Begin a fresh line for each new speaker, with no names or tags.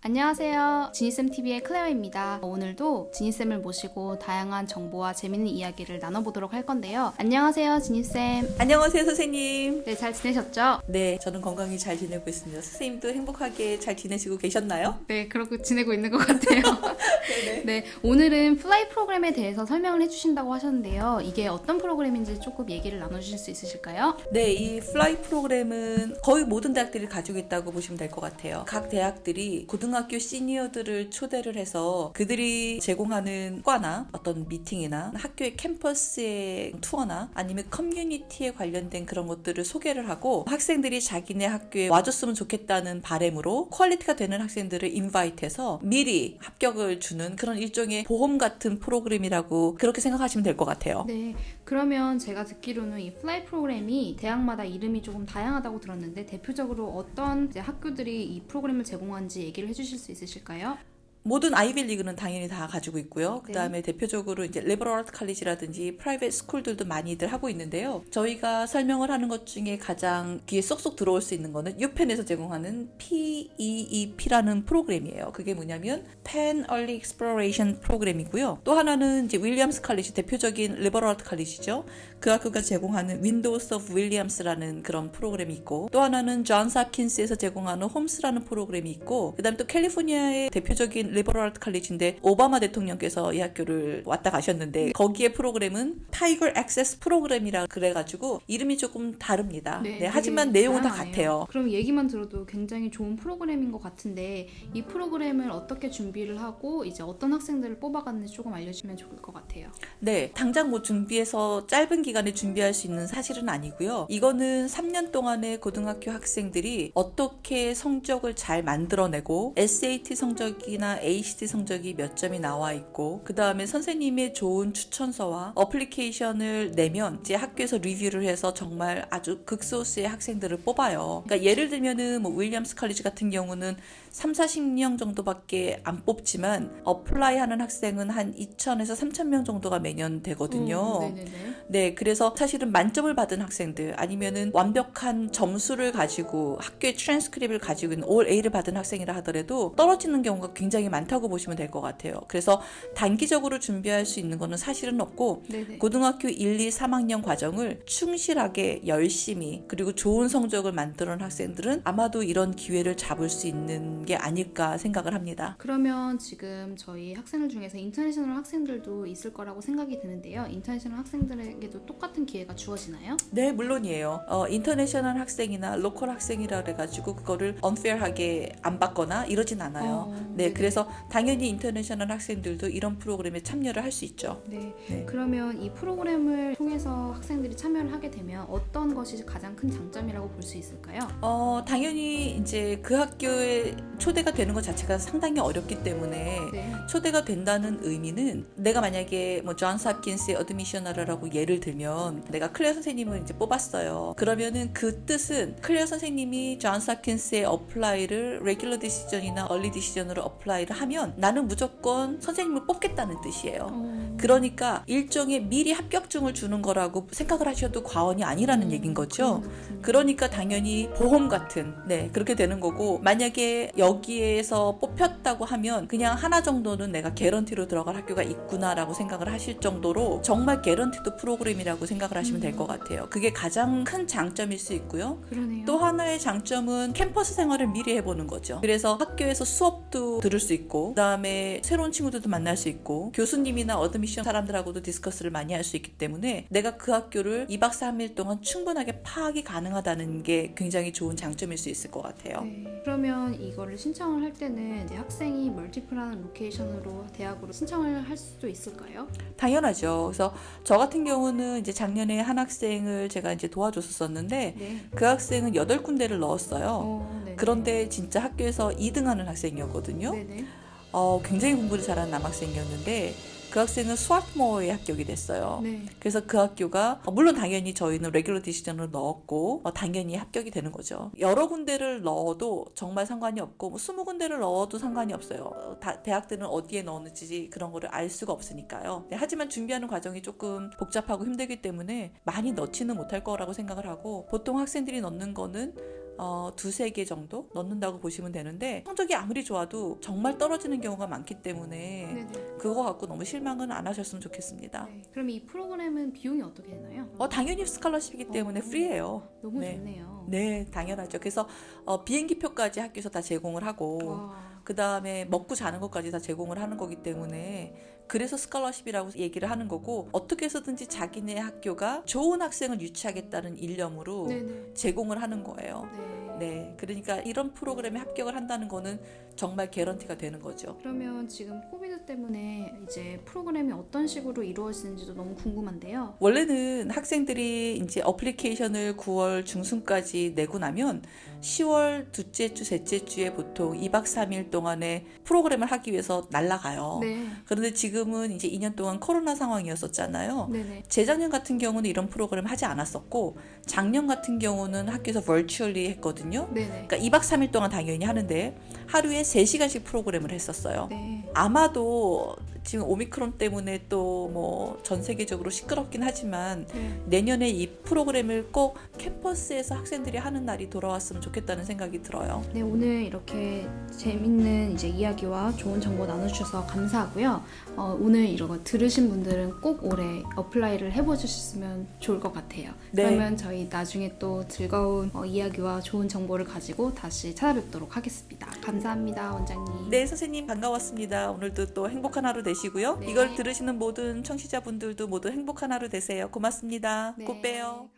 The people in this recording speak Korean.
안녕하세요. 지니쌤TV의 클레어입니다. 오늘도 지니쌤을 모시고 다양한 정보와 재밌는 이야기를 나눠보도록 할 건데요. 안녕하세요, 지니쌤.
안녕하세요, 선생님.
네, 잘 지내셨죠?
네, 저는 건강히 잘 지내고 있습니다. 선생님도 행복하게 잘 지내시고 계셨나요?
네, 그렇게 지내고 있는 것 같아요. 네, 오늘은 플라이 프로그램에 대해서 설명을 해주신다고 하셨는데요. 이게 어떤 프로그램인지 조금 얘기를 나눠주실 수 있으실까요?
네, 이 플라이 프로그램은 거의 모든 대학들이 가지고 있다고 보시면 될 것 같아요. 각 대학들이 고등학교 시니어들을 초대를 해서 그들이 제공하는 과나 어떤 미팅이나 학교의 캠퍼스의 투어나 아니면 커뮤니티에 관련된 그런 것들을 소개를 하고 학생들이 자기네 학교에 와줬으면 좋겠다는 바람으로 퀄리티가 되는 학생들을 인바이트해서 미리 합격을 주는 그런 일종의 보험 같은 프로그램이라고 그렇게 생각하시면 될 것 같아요.
네, 그러면 제가 듣기로는 이 플라이 프로그램이 대학마다 이름이 조금 다양하다고 들었는데 대표적으로 어떤 이제 학교들이 이 프로그램을 제공하는지 얘기를 해주실 수 있으실까요?
모든 아이비리그는 당연히 다 가지고 있고요. 그 다음에
네.
대표적으로 이제 리버럴 아트 칼리지라든지 프라이빗 스쿨들도 많이들 하고 있는데요. 저희가 설명을 하는 것 중에 가장 귀에 쏙쏙 들어올 수 있는 거는 유펜에서 제공하는 PEEP라는 프로그램이에요. 그게 뭐냐면 Penn Early Exploration 프로그램이고요. 또 하나는 이제 윌리엄스 칼리지, 대표적인 리버럴 아트 칼리지죠. 그 학교가 제공하는 Windows of Williams라는 그런 프로그램이 있고, 또 하나는 존스 홉킨스에서 제공하는 홈스라는 프로그램이 있고, 그 다음에 또 캘리포니아의 대표적인 리버럴 아트 칼리지인데 오바마 대통령께서 이 학교를 왔다 가셨는데 거기에 프로그램은 타이거 액세스 프로그램이라 그래가지고 이름이 조금 다릅니다. 네, 하지만 내용은 다 같아요.
그럼 얘기만 들어도 굉장히 좋은 프로그램인 것 같은데 이 프로그램을 어떻게 준비를 하고 이제 어떤 학생들을 뽑아가는지 조금 알려주시면 좋을 것 같아요.
네, 당장 뭐 준비해서 짧은 기간에 준비할 수 있는 사실은 아니고요. 이거는 3년 동안의 고등학교 학생들이 어떻게 성적을 잘 만들어내고 SAT 성적이나 ACT 성적이 몇 점이 나와 있고, 그 다음에 선생님의 좋은 추천서와 어플리케이션을 내면 이제 학교에서 리뷰를 해서 정말 아주 극소수의 학생들을 뽑아요. 그러니까 예를 들면은 뭐 윌리엄스 칼리지 같은 경우는 30-40명 정도밖에 안 뽑지만 어플라이 하는 학생은 한 2,000에서 3,000명 정도가 매년 되거든요. 네, 그래서 사실은 만점을 받은 학생들 아니면은 완벽한 점수를 가지고 학교의 트랜스크립을 가지고 있는 올 A를 받은 학생이라 하더라도 떨어지는 경우가 굉장히 많다고 보시면 될 것 같아요. 그래서 단기적으로 준비할 수 있는 거는 사실은 없고,
네네.
고등학교 1, 2, 3학년 과정을 충실하게 열심히 그리고 좋은 성적을 만드는 학생들은 아마도 이런 기회를 잡을 수 있는 게 아닐까 생각을 합니다.
그러면 지금 저희 학생들 중에서 인터내셔널 학생들도 있을 거라고 생각이 드는데요. 인터내셔널 학생들에게도 똑같은 기회가 주어지나요?
네, 물론이에요. 인터내셔널 학생이나 로컬 학생이라 그래가지고 그거를 unfair하게 안 받거나 이러진 않아요. 네,
네네.
그래서 당연히 인터내셔널 학생들도 이런 프로그램에 참여를 할 수 있죠.
네.
네.
그러면 이 프로그램을 통해서 학생들이 참여를 하게 되면 어떤 것이 가장 큰 장점이라고 볼 수 있을까요?
당연히 이제 그 학교에 초대가 되는 것 자체가 상당히 어렵기 때문에
네.
초대가 된다는 의미는 내가 만약에 뭐 존스 홉킨스의 어드미셔너라고 예를 들면 내가 클레어 선생님을 이제 뽑았어요. 그러면은 그 뜻은 클레어 선생님이 존스 홉킨스의 어플라이를 레귤러 디시전이나 얼리 디시전으로 어플라이를 하면 나는 무조건 선생님을 뽑겠다는 뜻이에요. 그러니까 일종의 미리 합격증을 주는 거라고 생각을 하셔도 과언이 아니라는 얘기인 거죠. 그러니까 당연히 보험 같은, 네, 그렇게 되는 거고, 만약에 여기에서 뽑혔다고 하면 그냥 하나 정도는 내가 개런티로 들어갈 학교가 있구나라고 생각을 하실 정도로 정말 개런티드 프로그램이라고 생각을 하시면 될 것 같아요. 그게 가장 큰 장점일 수 있고요.
그러네요.
또 하나의 장점은 캠퍼스 생활을 미리 해보는 거죠. 그래서 학교에서 수업도 들을 수 있고, 그 다음에 새로운 친구들도 만날 수 있고, 교수님이나 어드미션 사람들하고도 디스커스를 많이 할 수 있기 때문에 내가 그 학교를 2박 3일 동안 충분하게 파악이 가능하다는 게 굉장히 좋은 장점일 수 있을 것 같아요.
네. 그러면 이거를 신청을 할 때는 이제 학생이 멀티플한 로케이션으로 대학으로 신청을 할 수도 있을까요?
당연하죠. 그래서 저 같은 경우는 이제 작년에 한 학생을 제가 이제 도와줬었는데
네.
그 학생은 8군데를 넣었어요.
네네.
그런데 진짜 학교에서 2등하는 학생이었거든요.
네네.
굉장히 공부를 잘하는 남학생이었는데 그 학생은 스와트모어에 합격이 됐어요.
네.
그래서 그 학교가 물론 당연히 저희는 레귤러 디시전으로 넣었고 당연히 합격이 되는 거죠. 여러 군데를 넣어도 정말 상관이 없고 20군데를 넣어도 상관이 없어요. 대학들은 어디에 넣었는지 그런 거를 알 수가 없으니까요. 네, 하지만 준비하는 과정이 조금 복잡하고 힘들기 때문에 많이 넣지는 못할 거라고 생각을 하고 보통 학생들이 넣는 거는 두세 개 정도 넣는다고 보시면 되는데 성적이 아무리 좋아도 정말 떨어지는 경우가 많기 때문에
네네.
그거 갖고 너무 실망은 안 하셨으면 좋겠습니다.
네. 그럼 이 프로그램은 비용이 어떻게 되나요?
당연히 스칼러십이기 때문에 프리예요.
너무
네.
좋네요.
네, 당연하죠. 그래서 비행기표까지 학교에서 다 제공을 하고
와.
그 다음에 먹고 자는 것까지 다 제공을 하는 거기 때문에 그래서 스칼러십이라고 얘기를 하는 거고 어떻게 해서든지 자기네 학교가 좋은 학생을 유치하겠다는 일념으로
네네.
제공을 하는 거예요.
네.
네, 그러니까 이런 프로그램에 합격을 한다는 거는 정말 개런티가 되는 거죠.
그러면 지금 코비드 때문에 이제 프로그램이 어떤 식으로 이루어지는지도 너무 궁금한데요.
원래는 학생들이 이제 어플리케이션을 9월 중순까지 내고 나면 10월 둘째 주, 셋째 주에 보통 2박 3일 동안에 프로그램을 하기 위해서 날아가요.
네.
그런데 지금은 이제 2년 동안 코로나 상황이었었잖아요.
네네.
재작년 같은 경우는 이런 프로그램 하지 않았었고 작년 같은 경우는 학교에서 버추얼리 했거든요.
네네.
그러니까 2박 3일 동안 당연히 하는데 하루에 3시간씩 프로그램을 했었어요.
네.
아마도 지금 오미크론 때문에 또 뭐 전 세계적으로 시끄럽긴 하지만
네.
내년에 이 프로그램을 꼭 캠퍼스에서 학생들이 하는 날이 돌아왔으면 좋겠다는 생각이 들어요.
네, 오늘 이렇게 재밌는 이제 이야기와 좋은 정보 나눠주셔서 감사하고요. 오늘 이거 들으신 분들은 꼭 올해 어플라이를 해보셨으면 좋을 것 같아요.
네.
그러면 저희 나중에 또 즐거운 이야기와 좋은 정보를 가지고 다시 찾아뵙도록 하겠습니다. 감사합니다, 원장님.
네, 선생님 반가웠습니다. 오늘도 또 행복한 하루 되시고요.
네.
이걸 들으시는 모든 청취자분들도 모두 행복한 하루 되세요. 고맙습니다.
네,
곧 봬요.